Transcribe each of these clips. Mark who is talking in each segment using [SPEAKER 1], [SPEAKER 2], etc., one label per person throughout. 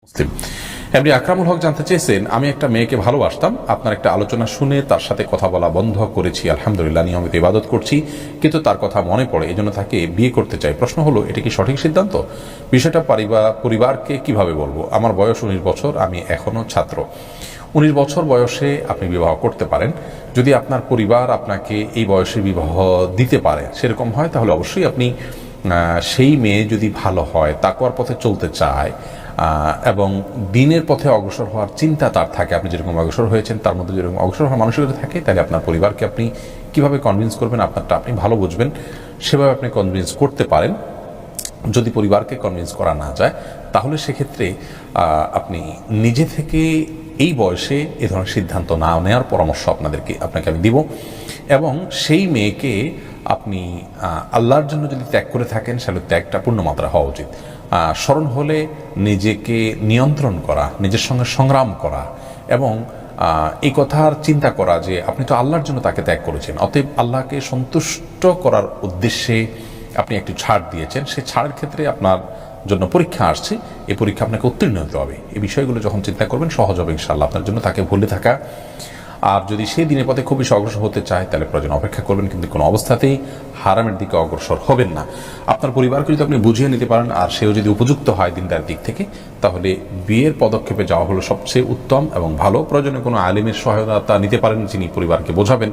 [SPEAKER 1] মুসলিম এমনি আকরামুল হক জানতে চেয়েছেন, আমি একটা মেয়েকে ভালোবাসতাম, আপনার একটা আলোচনা শুনে তার সাথে কথা বলা বন্ধ করেছি, আলহামদুলিল্লাহ নিয়মিত ইবাদত করছি, কিন্তু তার কথা মনে পড়ে, এই জন্য তাকে বিয়ে করতে চাই। প্রশ্ন হলো, এটা কি সঠিক সিদ্ধান্ত? বিষয়টা পরিবারকে কিভাবে বলবো? আমার বয়স 19 বছর, আমি এখনো ছাত্র। 19 বছর বয়সে আপনি বিবাহ করতে পারেন, যদি আপনার পরিবার আপনাকে এই বয়সে বিবাহ দিতে পারে সেরকম হয়, তাহলে অবশ্যই আপনি সেই মেয়ে যদি ভালো হয়, তাকওয়ার পথে চলতে চায় এবং দিনের পথে অগ্রসর হওয়ার চিন্তা তার থাকে, আপনি যেরকম অগ্রসর হয়েছেন তার মধ্যে যেরকম অগ্রসর হওয়ার মানসিকতা থাকে, তাহলে আপনার পরিবারকে আপনি কিভাবে কনভিন্স করবেন, আপনারটা আপনি ভালো বুঝবেন, সেভাবে আপনি কনভিন্স করতে পারেন। যদি পরিবারকে কনভিন্স করা না যায়, তাহলে সেক্ষেত্রে আপনি নিজে থেকে এই বয়সে এ ধরনের সিদ্ধান্ত না নেওয়ার পরামর্শ আপনাকে আমি দিব। এবং সেই মেয়েকে আপনি আল্লাহর জন্য যদি ত্যাগ করে থাকেন, সেটা ত্যাগটা পূর্ণমাত্রা হওয়া উচিত। স্মরণ হলে নিজেকে নিয়ন্ত্রণ করা, নিজের সঙ্গে সংগ্রাম করা এবং এই কথার চিন্তা করা যে আপনি তো আল্লাহর জন্য তাকে ত্যাগ করেছেন, অতএব আল্লাহকে সন্তুষ্ট করার উদ্দেশ্যে আপনি একটু ছাড় দিয়েছেন, সেই ছাড়ের ক্ষেত্রে আপনার জন্য পরীক্ষা আসছে, এই পরীক্ষা আপনাকে উত্তীর্ণ হতে হবে। এই বিষয়গুলো যখন চিন্তা করবেন সহজ হবে ইনশাআল্লাহ আপনার জন্য তাকে ভুলে থাকা। আর যদি সেই দিনের পথে খুব বেশি অগ্রসর হতে চায়, তাহলে প্রয়োজন অপেক্ষা করবেন, কিন্তু কোনো অবস্থাতেই হারামের দিকে অগ্রসর হবেন না। আপনার পরিবারকে যদি আপনি বুঝিয়ে নিতে পারেন আর সেও যদি উপযুক্ত হয় দিনদার দিক থেকে, তাহলে বিয়ের পদক্ষেপে যাওয়া হলো সবচেয়ে উত্তম এবং ভালো। প্রয়োজনে কোনো আলিমের সহায়তা নিতে পারেন, যিনি পরিবারকে বোঝাবেন।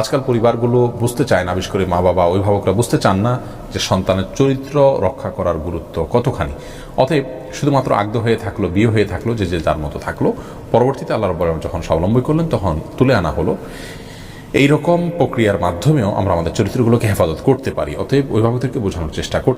[SPEAKER 1] আজকাল পরিবারগুলো বুঝতে চায় না, বিশেষ করে মা বাবা অভিভাবকরা বুঝতে চান না যে সন্তানের চরিত্র রক্ষা করার গুরুত্ব কতখানি। অতএব শুধুমাত্র আগ্রহ হয়ে থাকলো, বিয়ে হয়ে থাকলো, যে যার মতো থাকলো, পরবর্তীতে আল্লাহ রাব্বুল আলামিন যখন স্বাবলম্বী করলেন তখন তুলে আনা হলো। এইরকম প্রক্রিয়ার মাধ্যমেও আমরা আমাদের চরিত্রগুলোকে হেফাজত করতে পারি। অতএব অভিভাবকদেরকে বোঝানোর চেষ্টা করতে